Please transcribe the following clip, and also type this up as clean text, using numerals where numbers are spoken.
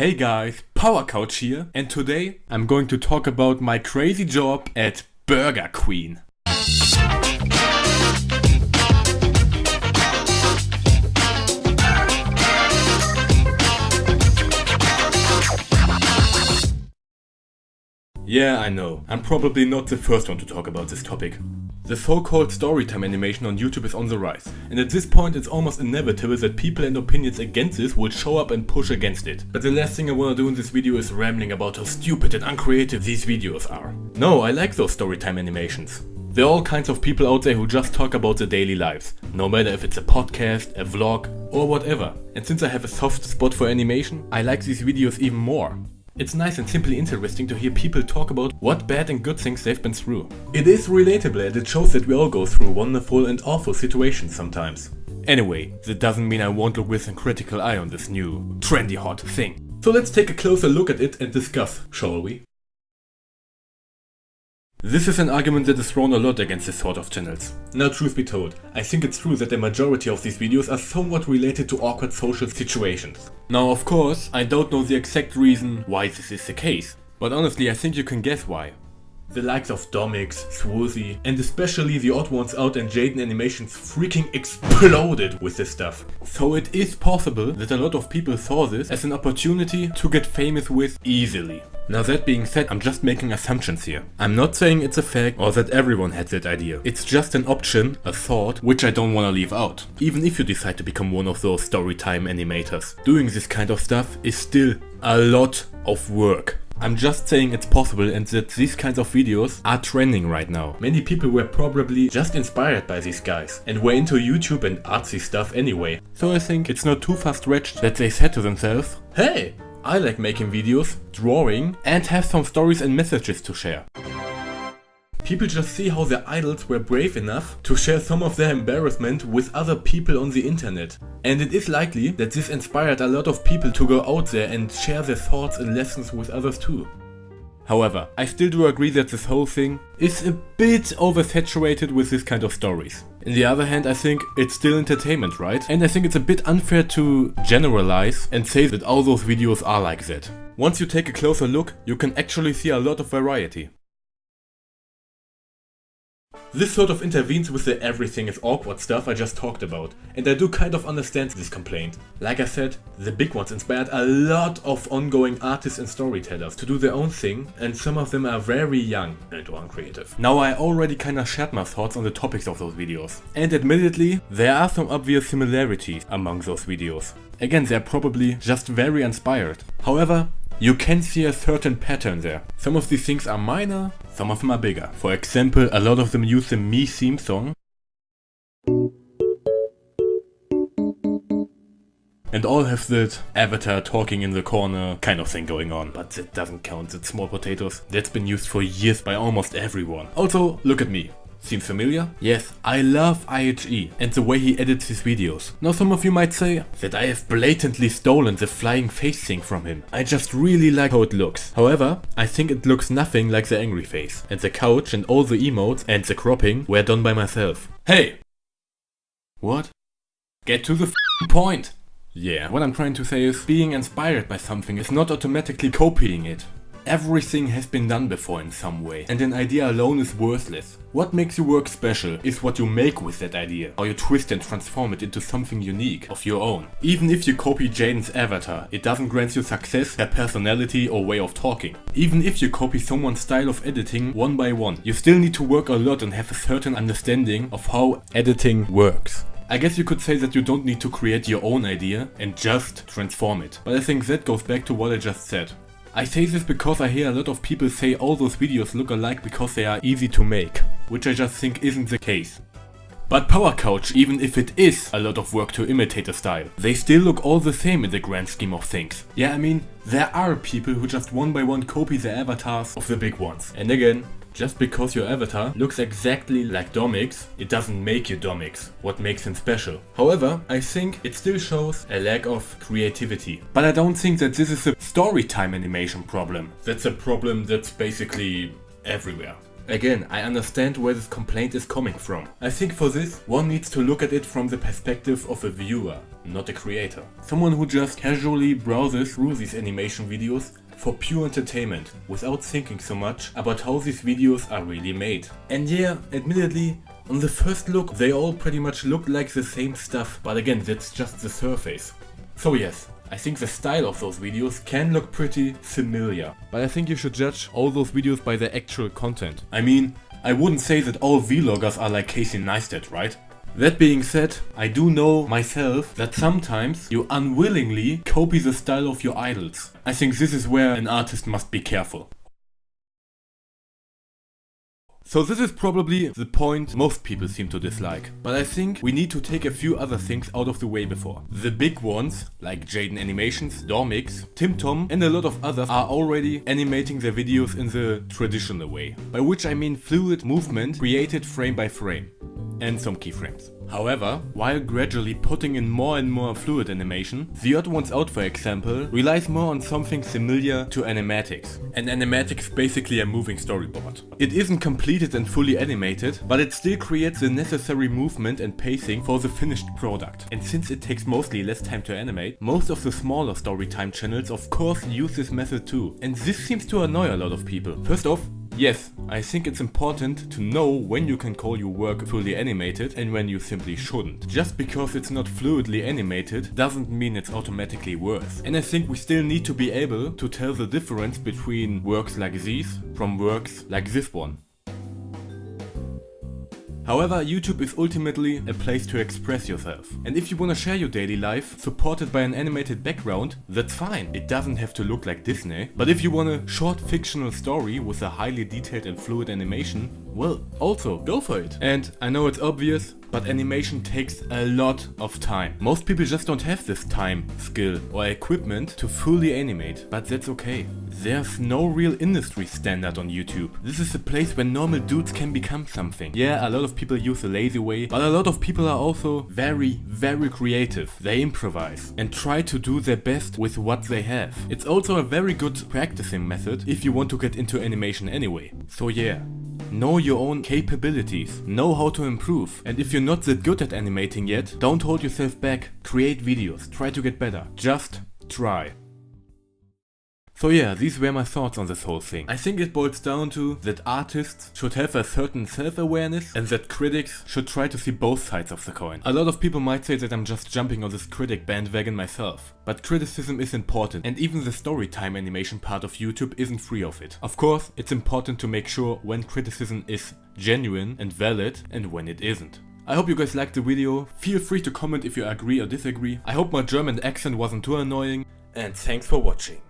Hey guys, Power Couch here, and today I'm going to talk about my crazy job at Burger Queen. Yeah, I know, I'm probably not the first one to talk about this topic. The so-called Storytime animation on YouTube is on the rise, and at this point it's almost inevitable that people and opinions against this will show up and push against it. But the last thing I wanna do in this video is rambling about how stupid and uncreative these videos are. No, I like those Storytime animations. There are all kinds of people out there who just talk about their daily lives, no matter if it's a podcast, a vlog, or whatever. And since I have a soft spot for animation, I like these videos even more. It's nice and simply interesting to hear people talk about what bad and good things they've been through. It is relatable and it shows that we all go through wonderful and awful situations sometimes. Anyway, that doesn't mean I won't look with a critical eye on this new, trendy hot thing. So let's take a closer look at it and discuss, shall we? This is an argument that is thrown a lot against this sort of channels. Now, truth be told, I think it's true that the majority of these videos are somewhat related to awkward social situations. Now, of course, I don't know the exact reason why this is the case, but honestly I think you can guess why. The likes of Domix, Swoozy, and especially the odd ones out and JaidenAnimations freaking exploded with this stuff. So it is possible that a lot of people saw this as an opportunity to get famous with easily. Now that being said, I'm just making assumptions here. I'm not saying it's a fact or that everyone had that idea. It's just an option, a thought, which I don't want to leave out. Even if you decide to become one of those Storytime animators, doing this kind of stuff is still a lot of work. I'm just saying it's possible and that these kinds of videos are trending right now. Many people were probably just inspired by these guys and were into YouTube and artsy stuff anyway. So I think it's not too far-fetched that they said to themselves, hey, I like making videos, drawing, and have some stories and messages to share. People just see how their idols were brave enough to share some of their embarrassment with other people on the internet. And it is likely that this inspired a lot of people to go out there and share their thoughts and lessons with others too. However, I still do agree that this whole thing is a bit oversaturated with this kind of stories. On the other hand, I think it's still entertainment, right? And I think it's a bit unfair to generalize and say that all those videos are like that. Once you take a closer look, you can actually see a lot of variety. This sort of intervenes with the everything is awkward stuff I just talked about, and I do kind of understand this complaint. Like I said, the big ones inspired a lot of ongoing artists and storytellers to do their own thing, and some of them are very young and uncreative. Now, I already kinda shared my thoughts on the topics of those videos, and admittedly, there are some obvious similarities among those videos. Again, they're probably just very inspired. However, you can see a certain pattern there. Some of these things are minor, some of them are bigger. For example, a lot of them use the Me theme song. And all have that avatar talking in the corner kind of thing going on. But that doesn't count, that's small potatoes. That's been used for years by almost everyone. Also, look at me. Seems familiar? Yes, I love IHE and the way he edits his videos. Now some of you might say that I have blatantly stolen the flying face thing from him. I just really like how it looks. However, I think it looks nothing like the angry face. And the couch and all the emotes and the cropping were done by myself. Hey! What? Get to the f***ing point! Yeah, what I'm trying to say is being inspired by something is not automatically copying it. Everything has been done before in some way, and an idea alone is worthless. What makes your work special is what you make with that idea, how you twist and transform it into something unique, of your own. Even if you copy Jaiden's avatar, it doesn't grant you success, their personality or way of talking. Even if you copy someone's style of editing one by one, you still need to work a lot and have a certain understanding of how editing works. I guess you could say that you don't need to create your own idea and just transform it, but I think that goes back to what I just said. I say this because I hear a lot of people say all those videos look alike because they are easy to make, which I just think isn't the case. But Power Couch, even if it is a lot of work to imitate a style, they still look all the same in the grand scheme of things. Yeah, I mean, there are people who just one by one copy the avatars of the big ones. And again, just because your avatar looks exactly like Domix, it doesn't make you Domix, what makes him special. However, I think it still shows a lack of creativity. But I don't think that this is a Storytime animation problem. That's a problem that's basically everywhere. Again, I understand where this complaint is coming from. I think for this, one needs to look at it from the perspective of a viewer, not a creator. Someone who just casually browses through these animation videos for pure entertainment, without thinking so much about how these videos are really made. And yeah, admittedly, on the first look, they all pretty much look like the same stuff, but again, that's just the surface. So yes, I think the style of those videos can look pretty familiar. But I think you should judge all those videos by their actual content. I mean, I wouldn't say that all vloggers are like Casey Neistat, right? That being said, I do know myself that sometimes you unwillingly copy the style of your idols. I think this is where an artist must be careful. So this is probably the point most people seem to dislike, but I think we need to take a few other things out of the way before. The big ones, like JaidenAnimations, Dormix, TimTom and a lot of others are already animating their videos in the traditional way, by which I mean fluid movement created frame by frame, and some keyframes. However, while gradually putting in more and more fluid animation, The Odd Ones Out, for example, relies more on something similar to animatics. And animatics is basically a moving storyboard. It isn't completed and fully animated, but it still creates the necessary movement and pacing for the finished product. And since it takes mostly less time to animate, most of the smaller Storytime channels of course use this method too. And this seems to annoy a lot of people. First off, yes, I think it's important to know when you can call your work fully animated and when you simply shouldn't. Just because it's not fluidly animated doesn't mean it's automatically worse. And I think we still need to be able to tell the difference between works like these from works like this one. However, YouTube is ultimately a place to express yourself. And if you wanna share your daily life, supported by an animated background, that's fine. It doesn't have to look like Disney. But if you want a short fictional story with a highly detailed and fluid animation, well, also go for it. And I know it's obvious, but animation takes a lot of time. Most people just don't have this time, skill or equipment to fully animate, but that's okay. There's no real industry standard on YouTube. This is a place where normal dudes can become something. Yeah, a lot of people use the lazy way, but a lot of people are also very creative. They improvise and try to do their best with what they have. It's also a very good practicing method if you want to get into animation anyway. So yeah. Know your own capabilities, know how to improve, and if you're not that good at animating yet, don't hold yourself back, create videos, try to get better, just try. So yeah, these were my thoughts on this whole thing. I think it boils down to that artists should have a certain self-awareness and that critics should try to see both sides of the coin. A lot of people might say that I'm just jumping on this critic bandwagon myself, but criticism is important and even the Storytime animation part of YouTube isn't free of it. Of course, it's important to make sure when criticism is genuine and valid and when it isn't. I hope you guys liked the video. Feel free to comment if you agree or disagree. I hope my German accent wasn't too annoying, and thanks for watching.